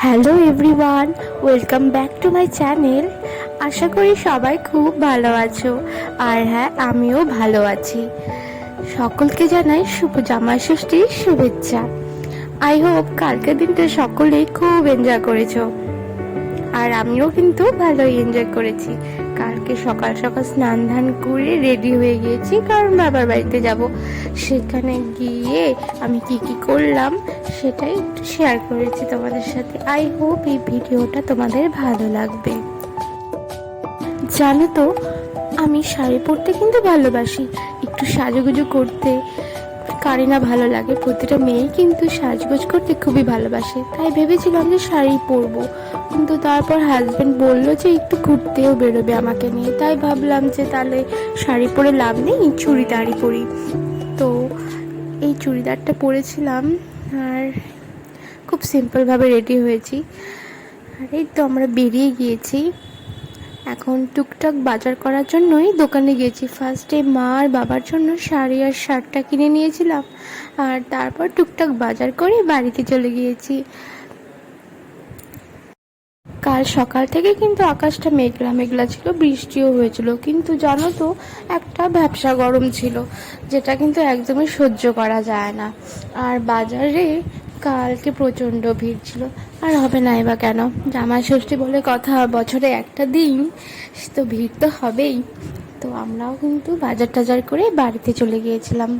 Hello everyone, welcome back to my channel. আশা করি সবাই খুব ভালো আছো। আর হ্যাঁ, আমিও ভালো আছি। সকলকে জানাই শুভ জামাই ষষ্ঠীর শুভেচ্ছা। আই হোপ কালকের দিনটা সকলেই খুব এনজয় করেছো। আর আমিও কিন্তু ভালোই এনজয় করেছি। কালকে সকাল সকাল স্নান ধান করে রেডি হয়ে গিয়েছি, কারণ বাবার বাড়িতে যাব। সেখানে গিয়ে আমি কি কি করলাম সেটাই একটু শেয়ার করেছি তোমাদের সাথে। আই হোপ এই ভিডিওটা তোমাদের ভালো লাগবে। জানো তো, আমি শাড়ি পরতে কিন্তু ভালোবাসি, একটু সাজুগুজু করতে কারি না ভালো লাগে। প্রতিটা মেয়ে কিন্তু সাজগোজ করতে খুবই ভালোবাসে, তাই ভেবেছিলাম যে শাড়ি পরবো। কিন্তু তারপর হাজব্যান্ড বললো যে একটু ঘুরতেও বেরোবে আমাকে নিয়ে, তাই ভাবলাম যে তাহলে শাড়ি পরে লাভ নেই, চুড়িদারই পরি। তো এই চুড়িদারটা পরেছিলাম আর খুব সিম্পলভাবে রেডি হয়েছি। আর এই তো আমরা বেরিয়ে গিয়েছি। এখন টুকটাক বাজার করার জন্যই দোকানে গিয়েছি। ফার্স্টে মা আর বাবার জন্য শাড়ি আর শার্টটা কিনে নিয়েছিলাম, আর তারপর টুকটাক বাজার করে বাড়িতে চলে গিয়েছি। কাল সকাল থেকে কিন্তু আকাশটা মেঘলা মেঘলা ছিল, বৃষ্টিও হয়েছিল, কিন্তু জানো তো একটা ভ্যাপসা গরম ছিল, যেটা কিন্তু একদমই সহ্য করা যায় না। আর বাজারে কালকে প্রচণ্ড ভিড় ছিল। আর হবে না এবার কেন, জামাই ষষ্ঠী বলে কথা, বছরে একটা দিন, তো ভিড় তো হবেই। তো আমরাও কিন্তু বাজার টাজার করে বাড়িতে চলে গিয়েছিলাম।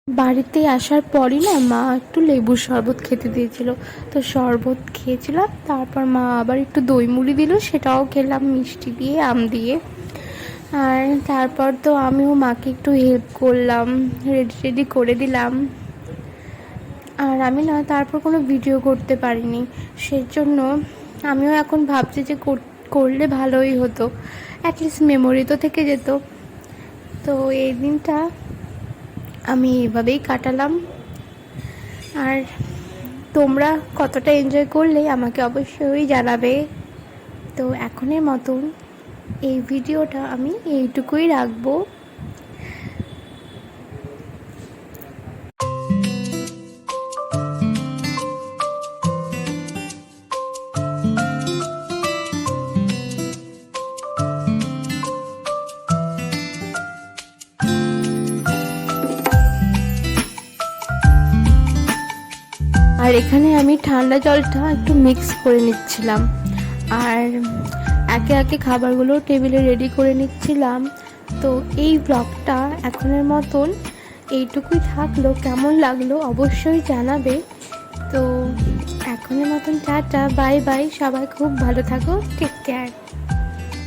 বাড়িতে আসার পরই না মা একটু লেবুর শরবত খেতে দিয়েছিল, তো শরবত খেয়েছিলাম। তারপর মা আবার একটু দই মুড়ি দিল, সেটাও খেলাম মিষ্টি দিয়ে, আম দিয়ে। আর তারপর তো আমিও মাকে একটু হেল্প করলাম, রেডি রেডি করে দিলাম। আর আমি না তারপর কোনো ভিডিও করতে পারিনি, সেজন্য আমিও এখন ভাবছি যে করলে ভালোই হতো, অ্যাটলিস্ট মেমোরি তো থেকে যেত। তো এই দিনটা আমি এভাবেই কাটালাম। আর তোমরা কতটা এনজয় করলে আমাকে অবশ্যই জানাবে। তো এখনের মতন এই ভিডিওটা আমি এইটুকুই রাখবো। আর এখানে আমি ঠান্ডা জলটা একটু মিক্স করে নিচ্ছিলাম, আর একে একে খাবারগুলো টেবিলে রেডি করে নিচ্ছিলাম। তো এই ব্লগটা এখনের মতন এইটুকুই থাকলো। কেমন লাগলো অবশ্যই জানাবে। তো এখনের মতন টাটা, বাই বাই, সবাই খুব ভালো থাকো, টেক কেয়ার।